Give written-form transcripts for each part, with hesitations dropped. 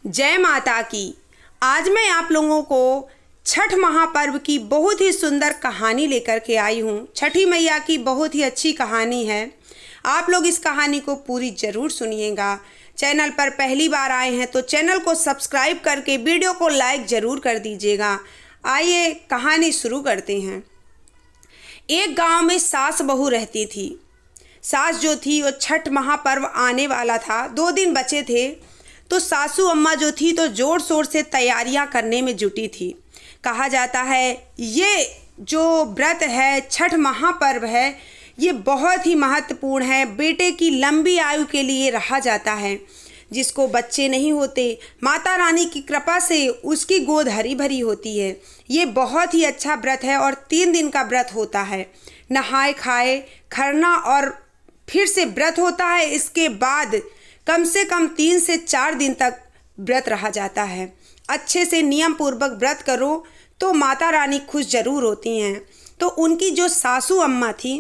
जय माता की। आज मैं आप लोगों को छठ महापर्व की बहुत ही सुंदर कहानी लेकर के आई हूँ। छठी मैया की बहुत ही अच्छी कहानी है। आप लोग इस कहानी को पूरी ज़रूर सुनिएगा। चैनल पर पहली बार आए हैं तो चैनल को सब्सक्राइब करके वीडियो को लाइक ज़रूर कर दीजिएगा। आइए कहानी शुरू करते हैं। एक गांव में सास बहू रहती थी। सास जो थी वो छठ महापर्व आने वाला था, 2 दिन बचे थे, तो सासू अम्मा जो थी तो ज़ोर शोर से तैयारियां करने में जुटी थी। कहा जाता है ये जो व्रत है, छठ महापर्व है, ये बहुत ही महत्वपूर्ण है। बेटे की लंबी आयु के लिए रहा जाता है। जिसको बच्चे नहीं होते, माता रानी की कृपा से उसकी गोद हरी भरी होती है। ये बहुत ही अच्छा व्रत है और 3 दिन का व्रत होता है। नहाए खाए खरना और फिर से व्रत होता है। इसके बाद कम से कम 3 से 4 दिन तक व्रत रहा जाता है। अच्छे से नियम पूर्वक व्रत करो तो माता रानी खुश जरूर होती हैं। तो उनकी जो सासू अम्मा थी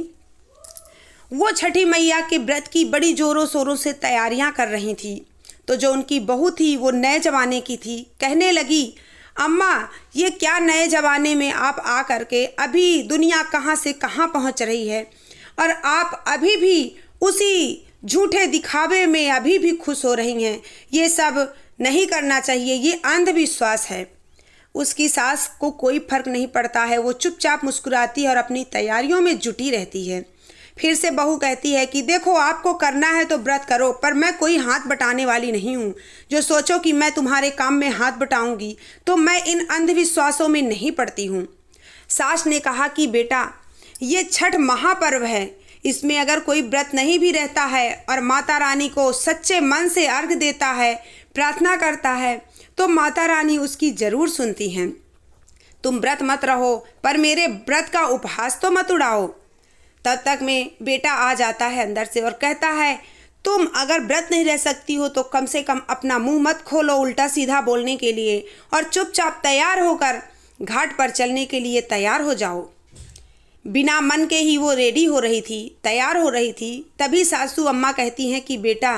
वो छठी मैया के व्रत की बड़ी ज़ोरों शोरों से तैयारियां कर रही थी। तो जो उनकी बहू थी वो नए ज़माने की थी। कहने लगी, अम्मा ये क्या नए ज़माने में आप आ करके, अभी दुनिया कहाँ से कहाँ पहुँच रही है और आप अभी भी उसी झूठे दिखावे में अभी भी खुश हो रही हैं। ये सब नहीं करना चाहिए, ये अंधविश्वास है। उसकी सास को कोई फर्क नहीं पड़ता है। वो चुपचाप मुस्कुराती है और अपनी तैयारियों में जुटी रहती है। फिर से बहू कहती है कि देखो आपको करना है तो व्रत करो, पर मैं कोई हाथ बटाने वाली नहीं हूँ। जो सोचो कि मैं तुम्हारे काम में हाथ बटाऊंगी तो मैं इन अंधविश्वासों में नहीं पड़ती हूँ। सास ने कहा कि बेटा ये छठ महापर्व है, इसमें अगर कोई व्रत नहीं भी रहता है और माता रानी को सच्चे मन से अर्घ देता है, प्रार्थना करता है, तो माता रानी उसकी ज़रूर सुनती हैं। तुम व्रत मत रहो पर मेरे व्रत का उपहास तो मत उड़ाओ। तब तक में बेटा आ जाता है अंदर से और कहता है, तुम अगर व्रत नहीं रह सकती हो तो कम से कम अपना मुंह मत खोलो उल्टा सीधा बोलने के लिए और चुपचाप तैयार होकर घाट पर चलने के लिए तैयार हो जाओ। बिना मन के ही वो रेडी हो रही थी, तैयार हो रही थी। तभी सासू अम्मा कहती हैं कि बेटा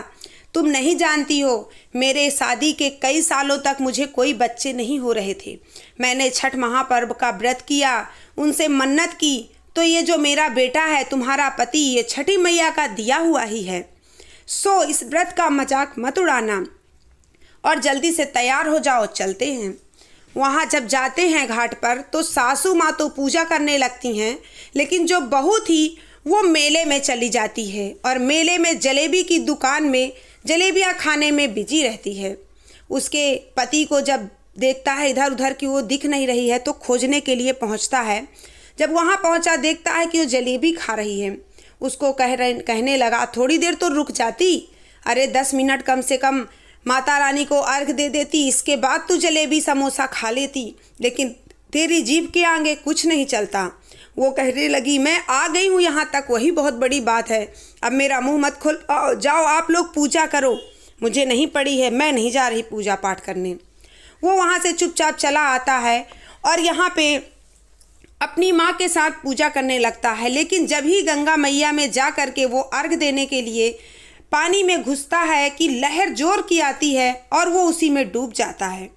तुम नहीं जानती हो, मेरे शादी के कई सालों तक मुझे कोई बच्चे नहीं हो रहे थे। मैंने छठ महापर्व का व्रत किया, उनसे मन्नत की, तो ये जो मेरा बेटा है तुम्हारा पति, ये छठी मैया का दिया हुआ ही है। सो इस व्रत का मजाक मत उड़ाना और जल्दी से तैयार हो जाओ, चलते हैं। वहाँ जब जाते हैं घाट पर तो सासू माँ तो पूजा करने लगती हैं, लेकिन जो बहू थी वो मेले में चली जाती है और मेले में जलेबी की दुकान में जलेबियाँ खाने में बिजी रहती है। उसके पति को जब देखता है इधर उधर कि वो दिख नहीं रही है तो खोजने के लिए पहुँचता है। जब वहाँ पहुँचा देखता है कि वो जलेबी खा रही है। उसको कहने लगा, थोड़ी देर तो रुक जाती, अरे 10 मिनट कम से कम माता रानी को अर्घ दे देती, इसके बाद तू जलेबी समोसा खा लेती, लेकिन तेरी जीभ के आगे कुछ नहीं चलता। वो कहने लगी, मैं आ गई हूँ यहाँ तक, वही बहुत बड़ी बात है। अब मेरा मुंह मत खोल, जाओ आप लोग पूजा करो, मुझे नहीं पड़ी है, मैं नहीं जा रही पूजा पाठ करने। वो वहाँ से चुपचाप चला आता है और यहाँ पे अपनी माँ के साथ पूजा करने लगता है। लेकिन जब ही गंगा मैया में जा कर के वो अर्घ देने के लिए पानी में घुसता है कि लहर जोर की आती है और वो उसी में डूब जाता है।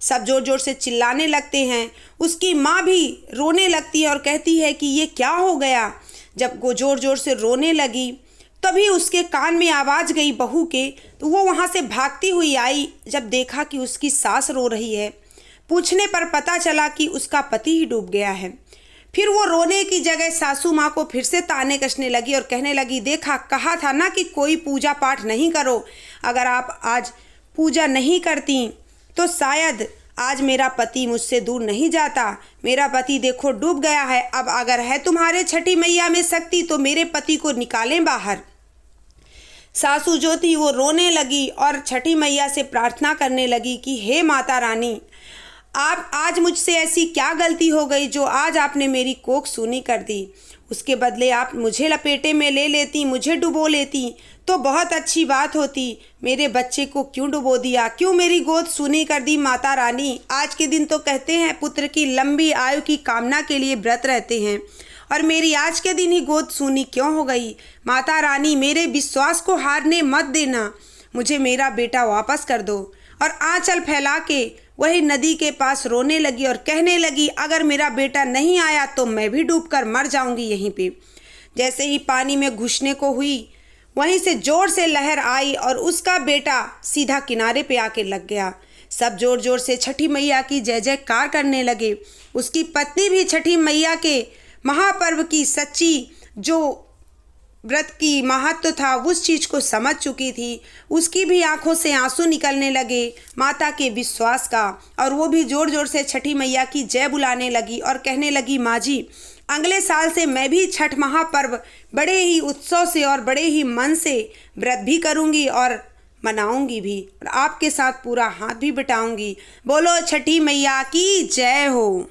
सब जोर जोर से चिल्लाने लगते हैं। उसकी माँ भी रोने लगती है और कहती है कि ये क्या हो गया। जब वो जोर जोर से रोने लगी तभी उसके कान में आवाज़ गई बहू के, तो वो वहाँ से भागती हुई आई। जब देखा कि उसकी सास रो रही है, पूछने पर पता चला कि उसका पति ही डूब गया है। फिर वो रोने की जगह सासू माँ को फिर से ताने कसने लगी और कहने लगी, देखा कहा था ना कि कोई पूजा पाठ नहीं करो, अगर आप आज पूजा नहीं करती तो शायद आज मेरा पति मुझसे दूर नहीं जाता। मेरा पति देखो डूब गया है। अब अगर है तुम्हारे छठी मैया में शक्ति तो मेरे पति को निकालें बाहर। सासू जो थी वो रोने लगी और छठी मैया से प्रार्थना करने लगी कि हे माता रानी, आप आज मुझसे ऐसी क्या गलती हो गई जो आज आपने मेरी कोख सूनी कर दी। उसके बदले आप मुझे लपेटे में ले लेती, मुझे डुबो लेती तो बहुत अच्छी बात होती। मेरे बच्चे को क्यों डुबो दिया, क्यों मेरी गोद सूनी कर दी। माता रानी, आज के दिन तो कहते हैं पुत्र की लंबी आयु की कामना के लिए व्रत रहते हैं और मेरी आज के दिन ही गोद सूनी क्यों हो गई। माता रानी, मेरे विश्वास को हारने मत देना, मुझे मेरा बेटा वापस कर दो। और आंचल फैला के वही नदी के पास रोने लगी और कहने लगी, अगर मेरा बेटा नहीं आया तो मैं भी डूबकर मर जाऊंगी यहीं पे। जैसे ही पानी में घुसने को हुई, वहीं से जोर से लहर आई और उसका बेटा सीधा किनारे पे आके लग गया। सब जोर जोर से छठी मैया की जय जयकार करने लगे। उसकी पत्नी भी छठी मैया के महापर्व की सच्ची जो व्रत की महत्व था उस चीज़ को समझ चुकी थी। उसकी भी आंखों से आंसू निकलने लगे माता के विश्वास का, और वो भी जोर जोर से छठी मैया की जय बुलाने लगी और कहने लगी, माँ जी अगले साल से मैं भी छठ महापर्व बड़े ही उत्सव से और बड़े ही मन से व्रत भी करूँगी और मनाऊंगी भी, और आपके साथ पूरा हाथ भी बटाऊंगी। बोलो छठी मैया की जय हो।